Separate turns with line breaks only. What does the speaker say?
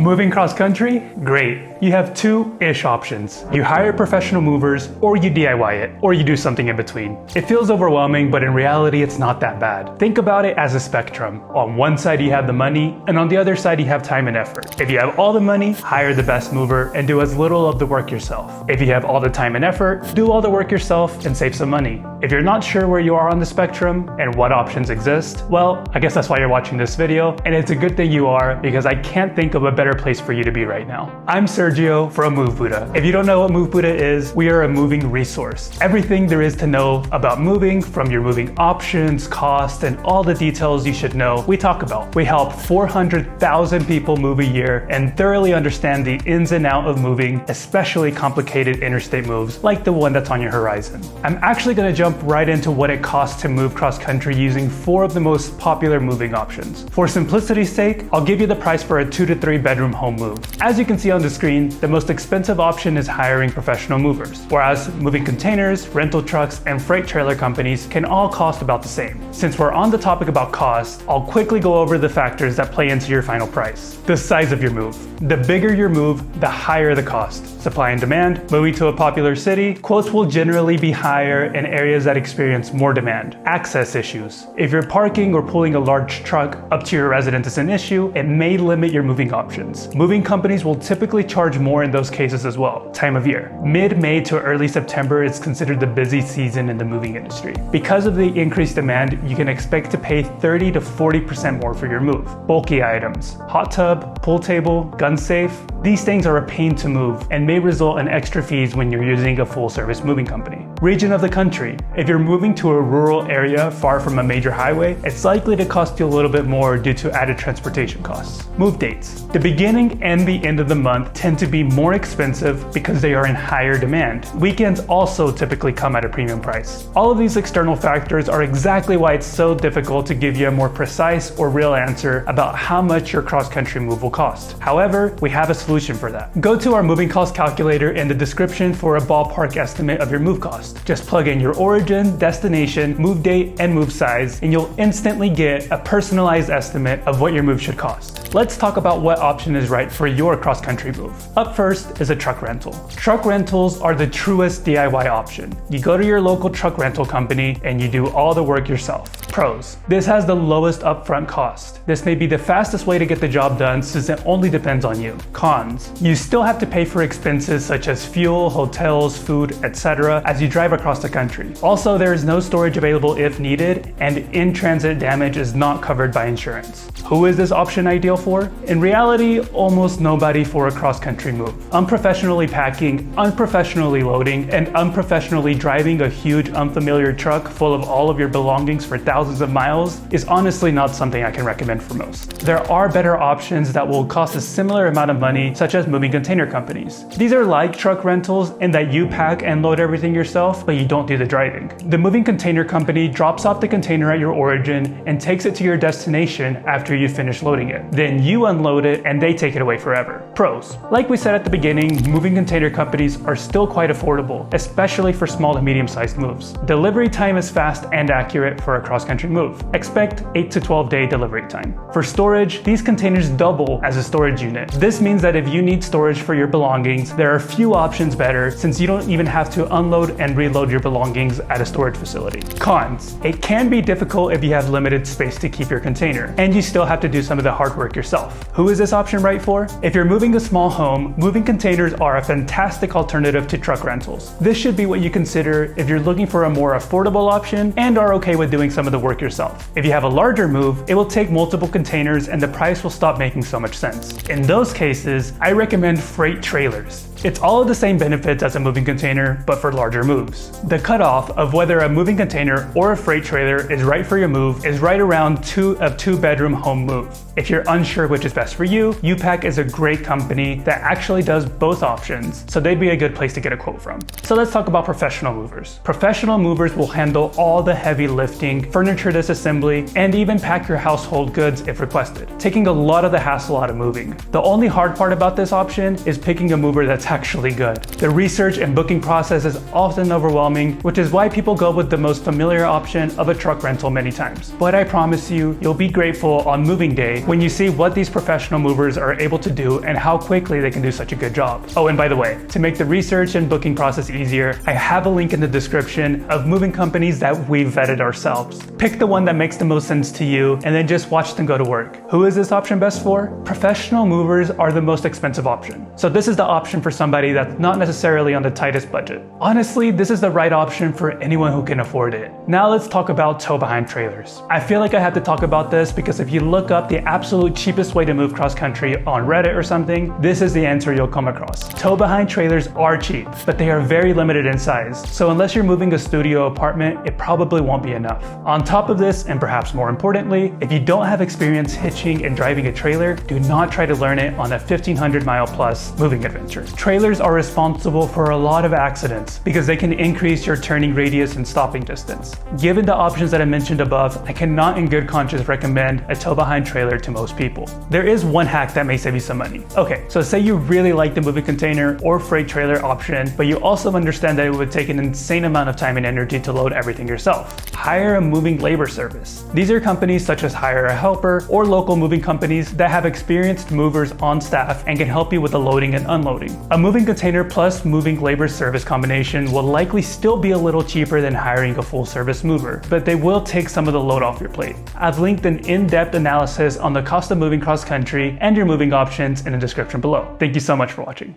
Moving cross country? Great. You have two-ish options. You hire professional movers, or you DIY it, or you do something in between. It feels overwhelming, but in reality, it's not that bad. Think about it as a spectrum. On one side, you have the money, and on the other side, you have time and effort. If you have all the money, hire the best mover and do as little of the work yourself. If you have all the time and effort, do all the work yourself and save some money. If you're not sure where you are on the spectrum and what options exist, well, I guess that's why you're watching this video, and it's a good thing you are, because I can't think of a better place for you to be right now. I'm Sergio from Move Buddha. If you don't know what Move Buddha is, we are a moving resource. Everything there is to know about moving, from your moving options, cost, and all the details you should know, we talk about. We help 400,000 people move a year and thoroughly understand the ins and outs of moving, especially complicated interstate moves like the one that's on your horizon. I'm actually going to jump right into what it costs to move cross country using 4 of the most popular moving options. For simplicity's sake, I'll give you the price for a 2 to 3 bedroom home move. As you can see on the screen, the most expensive option is hiring professional movers, whereas moving containers, rental trucks, and freight trailer companies can all cost about the same. Since we're on the topic about cost, I'll quickly go over the factors that play into your final price. The size of your move. The bigger your move, the higher the cost. Supply and demand. Moving to a popular city, quotes will generally be higher in areas that experience more demand. Access issues. If you're parking or pulling a large truck up to your residence is an issue, it may limit your moving options. Moving companies will typically charge more in those cases as well. Time of year. Mid-May to early September is considered the busy season in the moving industry. Because of the increased demand, you can expect to pay 30 to 40% more for your move. Bulky items. Hot tub, pool table, gun safe. These things are a pain to move and may result in extra fees when you're using a full-service moving company. Region of the country. If you're moving to a rural area far from a major highway, it's likely to cost you a little bit more due to added transportation costs. Move dates. The beginning and the end of the month tend to be more expensive because they are in higher demand. Weekends also typically come at a premium price. All of these external factors are exactly why it's so difficult to give you a more precise or real answer about how much your cross-country move will cost. However, we have a solution for that. Go to our moving cost calculator in the description for a ballpark estimate of your move cost. Just plug in your origin, destination, move date, and move size, and you'll instantly get a personalized estimate of what your move should cost. Let's talk about what option is right for your cross-country move. Up first is a truck rental. Truck rentals are the truest DIY option. You go to your local truck rental company and you do all the work yourself. Pros. This has the lowest upfront cost. This may be the fastest way to get the job done since it only depends on you. Cons. You still have to pay for expenses such as fuel, hotels, food, etc. as you drive across the country. Also, there is no storage available if needed, and in-transit damage is not covered by insurance. Who is this option ideal for? In reality, almost nobody for a cross-country move. Unprofessionally packing, unprofessionally loading, and unprofessionally driving a huge unfamiliar truck full of all of your belongings for thousands of miles is honestly not something I can recommend for most. There are better options that will cost a similar amount of money, such as moving container companies. These are like truck rentals in that you pack and load everything yourself, but you don't do the driving. The moving container company drops off the container at your origin and takes it to your destination after you finish loading it. Then you unload it and they take it away forever. Pros. Like we said at the beginning, moving container companies are still quite affordable, especially for small to medium-sized moves. Delivery time is fast and accurate for a cross-country move. Expect 8 to 12 day delivery time. For storage, these containers double as a storage unit. This means that if you need storage for your belongings, there are few options better since you don't even have to unload and reload your belongings at a storage facility. Cons. It can be difficult if you have limited space to keep your container, and you still have to do some of the hard work yourself. Who is this option right for? If you're moving a small home, moving containers are a fantastic alternative to truck rentals. This should be what you consider if you're looking for a more affordable option and are okay with doing some of the work yourself. If you have a larger move, it will take multiple containers and the price will stop making so much sense. In those cases, I recommend freight trailers. It's all of the same benefits as a moving container, but for larger moves. The cutoff of whether a moving container or a freight trailer is right for your move is right around a 2-bedroom home move. If you're unsure which is best for you, U-Pack is a great company that actually does both options, so they'd be a good place to get a quote from. So let's talk about professional movers. Professional movers will handle all the heavy lifting, furniture disassembly, and even pack your household goods if requested, taking a lot of the hassle out of moving. The only hard part about this option is picking a mover that's actually good. The research and booking process is often overwhelming, which is why people go with the most familiar option of a truck rental many times. But I promise you, you'll be grateful on moving day when you see what these professional movers are able to do and how quickly they can do such a good job. Oh, and by the way, to make the research and booking process easier, I have a link in the description of moving companies that we've vetted ourselves. Pick the one that makes the most sense to you and then just watch them go to work. Who is this option best for? Professional movers are the most expensive option. So this is the option for somebody that's not necessarily on the tightest budget. Honestly, this is the right option for anyone who can afford it. Now let's talk about tow-behind trailers. I feel like I have to talk about this because if you look up the absolute cheapest way to move cross-country on Reddit or something, this is the answer you'll come across. Tow-behind trailers are cheap, but they are very limited in size. So unless you're moving a studio apartment, it probably won't be enough. On top of this, and perhaps more importantly, if you don't have experience hitching and driving a trailer, do not try to learn it on a 1,500 mile plus moving adventure. Trailers are responsible for a lot of accidents because they can increase your turning radius and stopping distance. Given the options that I mentioned above, I cannot in good conscience recommend a tow-behind trailer to most people. There is one hack that may save you some money. Okay, so say you really like the moving container or freight trailer option, but you also understand that it would take an insane amount of time and energy to load everything yourself. Hire a moving labor service. These are companies such as Hire a Helper or local moving companies that have experienced movers on staff and can help you with the loading and unloading. A moving container plus moving labor service combination will likely still be a little cheaper than hiring a full service mover, but they will take some of the load off your plate. I've linked an in-depth analysis on the cost of moving cross country and your moving options in the description below. Thank you so much for watching.